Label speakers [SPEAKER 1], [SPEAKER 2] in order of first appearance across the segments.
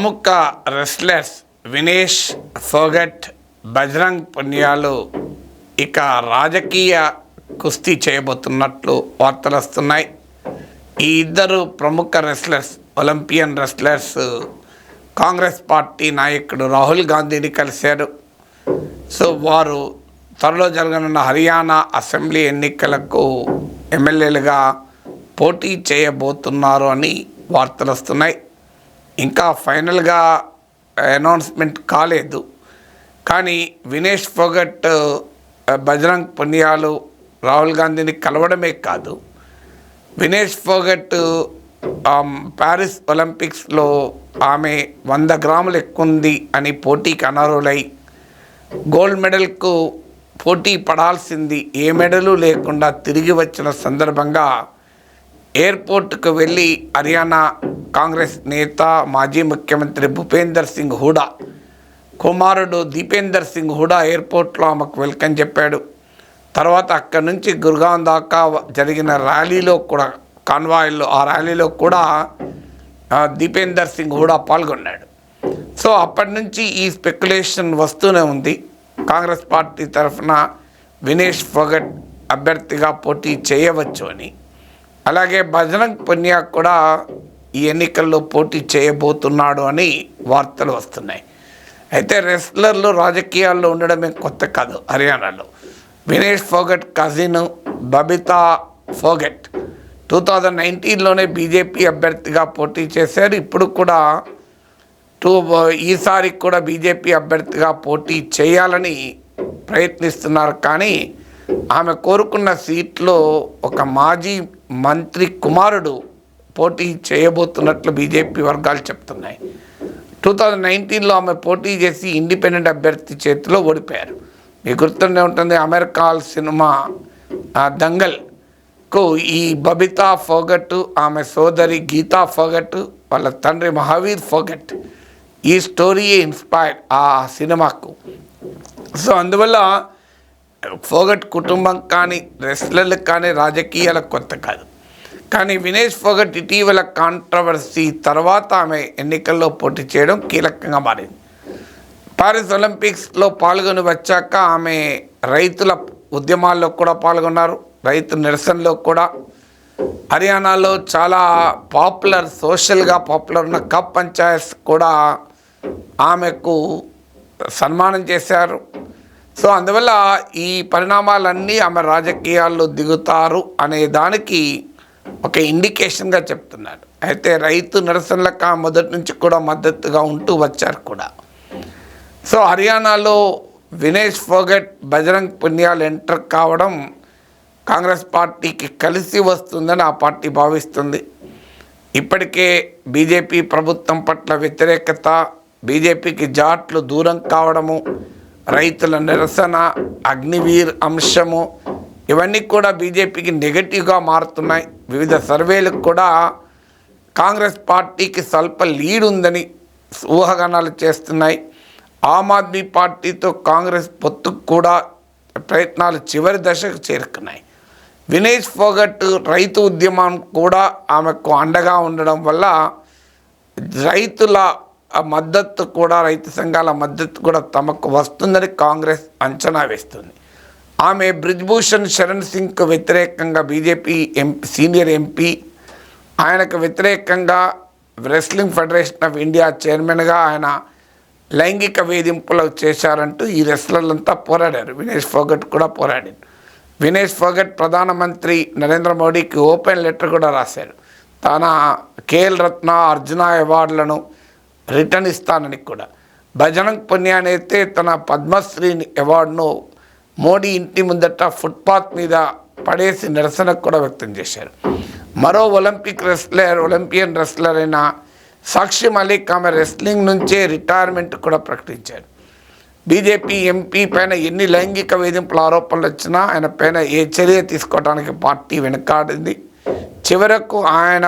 [SPEAKER 1] ప్రముఖ రెస్లర్స్ వినేష్ ఫోగట్, బజరంగ్ పునియాలు ఇక రాజకీయ కుస్తీ చేయబోతున్నట్లు వార్తలు వస్తున్నాయి. ఈ ఇద్దరు ప్రముఖ wrestlers, Olympian wrestlers Congress party నాయకుడు రాహుల్ గాంధీని కలిశారు. సో వారు త్వరలో జరగనున్న హర్యానా అసెంబ్లీ ఎన్నికలకు ఎమ్మెల్యేలుగా పోటీ చేయబోతున్నారు అని వార్తలు వస్తున్నాయి. ఇంకా ఫైనల్గా అనౌన్స్మెంట్ కాలేదు. కానీ వినేష్ ఫోగట్ బజరంగ్ పునియాలు రాహుల్ గాంధీని కలవడమే కాదు, వినేష్ ఫోగట్ ప్యారిస్ ఒలింపిక్స్లో ఆమె 100 గ్రాములు ఎక్కువ ఉంది అని పోటీకి అనర్హులై గోల్డ్ మెడల్కు పోటీ పడాల్సింది ఏ మెడలు లేకుండా తిరిగి వచ్చిన సందర్భంగా ఎయిర్పోర్ట్కు వెళ్ళి హర్యానా కాంగ్రెస్ నేత మాజీ ముఖ్యమంత్రి భూపేందర్ సింగ్ హూడా కుమారుడు దీపేందర్ సింగ్ హూడా ఎయిర్పోర్ట్లో ఆమెకు వెల్కమ్ చెప్పాడు. తర్వాత అక్కడి నుంచి గుర్గావ్ దాకా జరిగిన ర్యాలీలో కూడా, కాన్వాయ్లో, ఆ ర్యాలీలో కూడా దీపేందర్ సింగ్ హూడా పాల్గొన్నాడు. సో అప్పటి నుంచి ఈ స్పెక్యులేషన్ వస్తూనే ఉంది, కాంగ్రెస్ పార్టీ తరఫున వినేష్ ఫోగట్ అభ్యర్థిగా పోటీ చేయవచ్చు అని. అలాగే బజరంగ్ పునియా కూడా ఈ ఎన్నికల్లో పోటీ చేయబోతున్నాడు అని వార్తలు వస్తున్నాయి. అయితే రెస్లర్లు రాజకీయాల్లో ఉండడమే కొత్త కాదు. హర్యానాలో వినేష్ ఫోగట్ కజిన్ బబితా ఫోగట్ 2019లోనే బీజేపీ అభ్యర్థిగా పోటీ చేశారు. ఇప్పుడు కూడా ఈసారి కూడా బీజేపీ అభ్యర్థిగా పోటీ చేయాలని ప్రయత్నిస్తున్నారు. కానీ ఆమె కోరుకున్న సీట్లో ఒక మాజీ మంత్రి కుమారుడు పోటీ చేయబోతున్నట్లు బీజేపీ వర్గాలు చెప్తున్నాయి. 2019లో ఆమె పోటీ చేసి ఇండిపెండెంట్ అభ్యర్థి చేతిలో ఓడిపోయారు. మీకు గుర్తుండే ఉంటుంది, అమెరికా సినిమా దంగల్కు ఈ బబితా ఫోగట్, ఆమె సోదరి గీతా ఫోగట్, వాళ్ళ తండ్రి మహావీర్ ఫోగట్, ఈ స్టోరీయే ఇన్స్పైర్డ్ ఆ సినిమాకు. సో అందువల్ల ఫోగట్ కుటుంబం కానీ రెస్లర్లకు కానీ రాజకీయాలకు కొత్త కాదు. కానీ వినేష్ ఫోగట్ ఇటీవల కాంట్రవర్సీ తర్వాత ఆమె ఎన్నికల్లో పోటీ చేయడం కీలకంగా మారింది. పారిస్ ఒలింపిక్స్లో పాల్గొని వచ్చాక ఆమె రైతుల ఉద్యమాల్లో కూడా పాల్గొన్నారు, రైతు నిరసనలో కూడా. హర్యానాలో చాలా పాపులర్, సోషల్గా పాపులర్ ఉన్న కప్ పంచాయత్ కూడా ఆమెకు సన్మానం చేశారు. సో అందువల్ల ఈ పరిణామాలన్నీ ఆమె రాజకీయాల్లో దిగుతారు అనే దానికి ఒక ఇండికేషన్గా చెప్తున్నారు. అయితే రైతు నిరసనలకు మొదటి నుంచి కూడా మద్దతుగా ఉంటూ వచ్చారు కూడా. సో హర్యానాలో వినేష్ ఫోగట్, బజరంగ్ పునియాలు ఎంటర్ కావడం కాంగ్రెస్ పార్టీకి కలిసి వస్తుందని ఆ పార్టీ భావిస్తుంది. ఇప్పటికే బీజేపీ ప్రభుత్వం పట్ల వ్యతిరేకత, బీజేపీకి జాట్లు దూరం కావడము, రైతుల నిరసన, అగ్నివీర్ అంశము, ఇవన్నీ కూడా బీజేపీకి నెగటివ్గా మారుతున్నాయి. వివిధ సర్వేలకు కూడా కాంగ్రెస్ పార్టీకి స్వల్ప లీడ్ ఉందని ఊహాగానాలు చేస్తున్నాయి. ఆమ్ ఆద్మీ పార్టీతో కాంగ్రెస్ పొత్తుకు కూడా ప్రయత్నాలు చివరి దశకు చేరుకున్నాయి. వినేష్ ఫోగట్ రైతు ఉద్యమం కూడా ఆమెకు అండగా ఉండడం వల్ల రైతుల మద్దతు కూడా, రైతు సంఘాల మద్దతు కూడా తమకు వస్తుందని కాంగ్రెస్ అంచనా వేస్తుంది. ఆమె బ్రిజ్భూషణ్ శరణ్ సింగ్కు వ్యతిరేకంగా బీజేపీ సీనియర్ ఎంపీ, ఆయనకు వ్యతిరేకంగా రెస్లింగ్ ఫెడరేషన్ ఆఫ్ ఇండియా చైర్మన్గా ఆయన లైంగిక వేధింపులు చేశారంటూ ఈ రెస్లర్లంతా పోరాడారు. వినేష్ ఫోగట్ కూడా పోరాడారు. వినేష్ ఫోగట్ ప్రధానమంత్రి నరేంద్ర మోడీకి ఓపెన్ లెటర్ కూడా రాశారు. తన ఖేల్ రత్న, అర్జున అవార్డులను రిటర్న్ ఇస్తానని కూడా. బజరంగ్ పునియా అయితే తన పద్మశ్రీ అవార్డును మోడీ ఇంటి ముందట ఫుట్పాత్ మీద పడేసి నిరసన కూడా వ్యక్తం చేశారు. మరో ఒలింపియన్ రెస్లర్ అయిన సాక్షి మలిక్ ఆమె రెస్లింగ్ నుంచే రిటైర్మెంట్ కూడా ప్రకటించారు. బీజేపీ ఎంపీ పైన ఎన్ని లైంగిక వేధింపుల ఆరోపణలు వచ్చినా ఆయన పైన ఏ చర్య తీసుకోవడానికి పార్టీ వెనుకాడింది. చివరకు ఆయన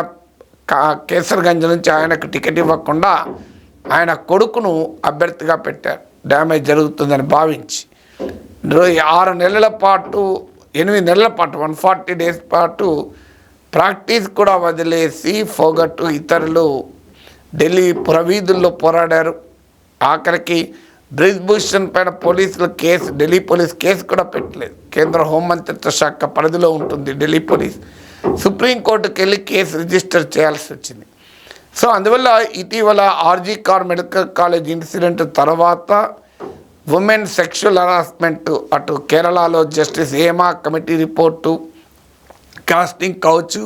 [SPEAKER 1] కేసర్గంజ్ నుంచి ఆయనకు టికెట్ ఇవ్వకుండా ఆయన కొడుకును అభ్యర్థిగా పెట్టారు, డ్యామేజ్ జరుగుతుందని భావించి. 8 నెలల పాటు 140 డేస్ పాటు ప్రాక్టీస్ కూడా వదిలేసి ఫోగట్ ఇతరులు ఢిల్లీ పురవీధుల్లో పోరాడారు. ఆఖరికి బ్రిజ్భూషణ్ పైన పోలీసులు ఢిల్లీ పోలీస్ కేసు కూడా పెట్టలేదు. కేంద్ర హోంమంత్రిత్వ శాఖ పరిధిలో ఉంటుంది ఢిల్లీ పోలీస్. సుప్రీంకోర్టుకి వెళ్ళి కేసు రిజిస్టర్ చేయాల్సి వచ్చింది. సో అందువల్ల ఇటీవల RG Kar medical college incident తర్వాత ఉమెన్ సెక్షువల్ హరాస్మెంట్, అటు కేరళలో justice Hema committee report, casting couch,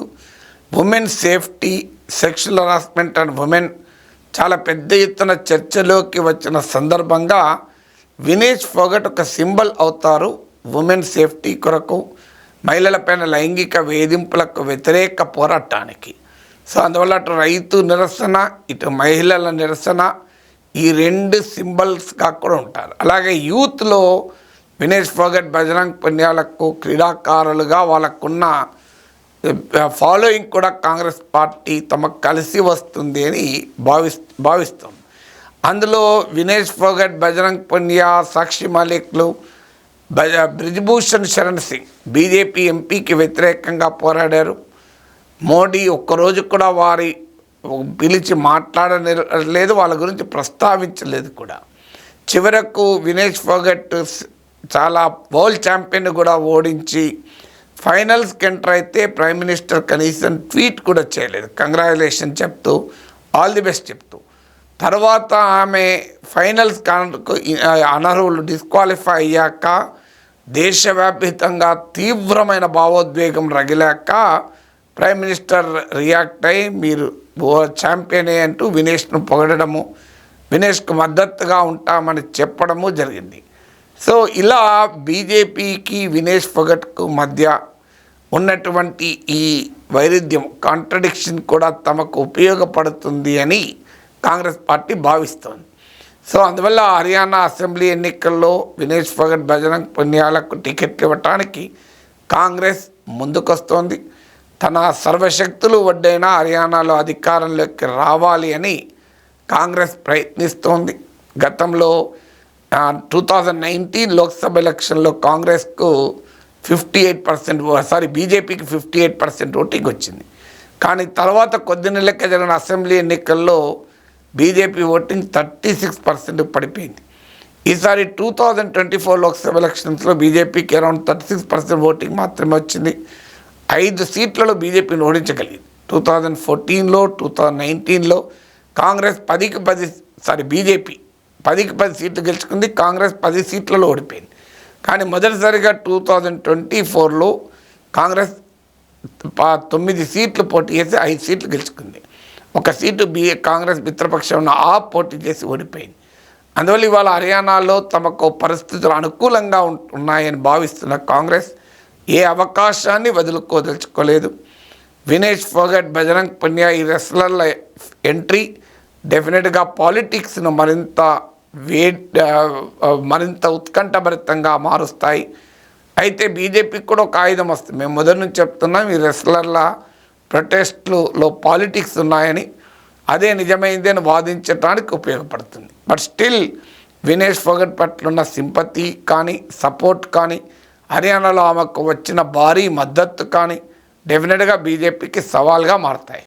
[SPEAKER 1] women safety, sexual harassment and women చాలా పెద్ద ఎత్తున చర్చలోకి వచ్చిన సందర్భంగా వినేష్ ఫోగట్ ఒక సింబల్ అవుతారు ఉమెన్ సేఫ్టీ కొరకు, మహిళలపైన లైంగిక వేధింపులకు వ్యతిరేక పోరాటానికి. సో అందువల్ల అటు రైతు నిరసన, ఇటు మహిళల నిరసన, ఈ రెండు సింబల్స్గా కూడా ఉంటారు. అలాగే యూత్లో వినేష్ ఫోగట్, బజరంగ్ పునియాలకు క్రీడాకారులుగా వాళ్ళకున్న ఫాలోయింగ్ కూడా కాంగ్రెస్ పార్టీ తమకు కలిసి వస్తుంది అని భావిస్తుంది. అందులో వినేష్ ఫోగట్, బజరంగ్ పునియా, సాక్షి మాలిక్లు, బ్రిజ్భూషణ్ శరణ్ సింగ్ బీజేపీ ఎంపీకి వ్యతిరేకంగా పోరాడారు. మోడీ ఒక్కరోజు కూడా వారి పిలిచి మాట్లాడలేదు, వాళ్ళ గురించి ప్రస్తావించలేదు కూడా. చివరకు వినేష్ ఫోగట్ చాలా వరల్డ్ ఛాంపియన్ కూడా ఓడించి ఫైనల్స్కి ఎంటర్ అయితే ప్రైమ్ మినిస్టర్ కనీసం ట్వీట్ కూడా చేయలేదు, కంగ్రాచులేషన్ చెప్తూ, ఆల్ ది బెస్ట్ చెప్తూ. తర్వాత ఆమె ఫైనల్స్ అనర్హులు డిస్క్వాలిఫై అయ్యాక దేశవ్యాప్తంగా తీవ్రమైన భావోద్వేగం రగిలాక ప్రైమ్ మినిస్టర్ రియాక్ట్ అయ్యి మీరు ఛాంపియనే అంటూ వినేష్ను పొగడము, వినేష్కు మద్దతుగా ఉంటామని చెప్పడము జరిగింది. సో ఇలా బీజేపీకి వినేష్ ఫోగట్కు మధ్య ఉన్నటువంటి ఈ వైరుధ్యం, కాంట్రడిక్షన్ కూడా తమకు ఉపయోగపడుతుంది అని కాంగ్రెస్ పార్టీ భావిస్తోంది. సో అందువల్ల హర్యానా అసెంబ్లీ ఎన్నికల్లో వినేష్ ఫోగట్, బజరంగ్ పునియాలకు టికెట్ ఇవ్వటానికి కాంగ్రెస్ ముందుకొస్తోంది. తన సర్వశక్తులు వడ్డైనా హర్యానాలో అధికారంలోకి రావాలి అని కాంగ్రెస్ ప్రయత్నిస్తోంది. గతంలో 2019 లోక్సభ ఎలక్షన్లో కాంగ్రెస్కు 58%, బీజేపీకి 58% ఓటింగ్ వచ్చింది. కానీ తర్వాత కొద్ది నెలలకే జరిగిన అసెంబ్లీ ఎన్నికల్లో బీజేపీ ఓటింగ్ 36% పడిపోయింది. ఈసారి 2024 లోక్సభ ఎలక్షన్స్లో బీజేపీకి అరౌండ్ 36% ఓటింగ్ మాత్రమే వచ్చింది. 5 సీట్లలో బీజేపీని ఓడించగలిగింది. 2014లో, 2019లో కాంగ్రెస్ బీజేపీ 10కి 10 సీట్లు గెలుచుకుంది, కాంగ్రెస్ 10 సీట్లలో ఓడిపోయింది. కానీ మొదటిసారిగా 2024లో కాంగ్రెస్ 9 సీట్లు పోటీ చేసి 5 సీట్లు గెలుచుకుంది. 1 సీటు కాంగ్రెస్ మిత్రపక్షం ఉన్న పోటీ చేసి ఓడిపోయింది. అందువల్ల ఇవాళ హర్యానాలో తమకు పరిస్థితులు అనుకూలంగా ఉన్నాయని భావిస్తున్న కాంగ్రెస్ ఏ అవకాశాన్ని వదులుకోదలుచుకోలేదు. వినేష్ ఫోగట్, బజరంగ్ పునియా ఈ రెస్లర్ల ఎంట్రీ డెఫినెట్గా పాలిటిక్స్ను మరింత ఉత్కంఠభరితంగా మారుస్తాయి. అయితే బీజేపీకి కూడా ఒక ఆయుధం వస్తుంది. మేము మొదటి నుంచి చెప్తున్నాం, ఈ రెస్లర్ల ప్రొటెస్ట్లో పాలిటిక్స్ ఉన్నాయని, అదే నిజమైంది అని వాదించడానికి ఉపయోగపడుతుంది. బట్ స్టిల్ వినేష్ ఫోగట్ పట్ల ఉన్న సింపతి కానీ, సపోర్ట్ కానీ, హర్యానాలో ఆమెకు వచ్చిన భారీ మద్దతు కానీ డెఫినెట్గా బీజేపీకి సవాల్గా మారుతాయి.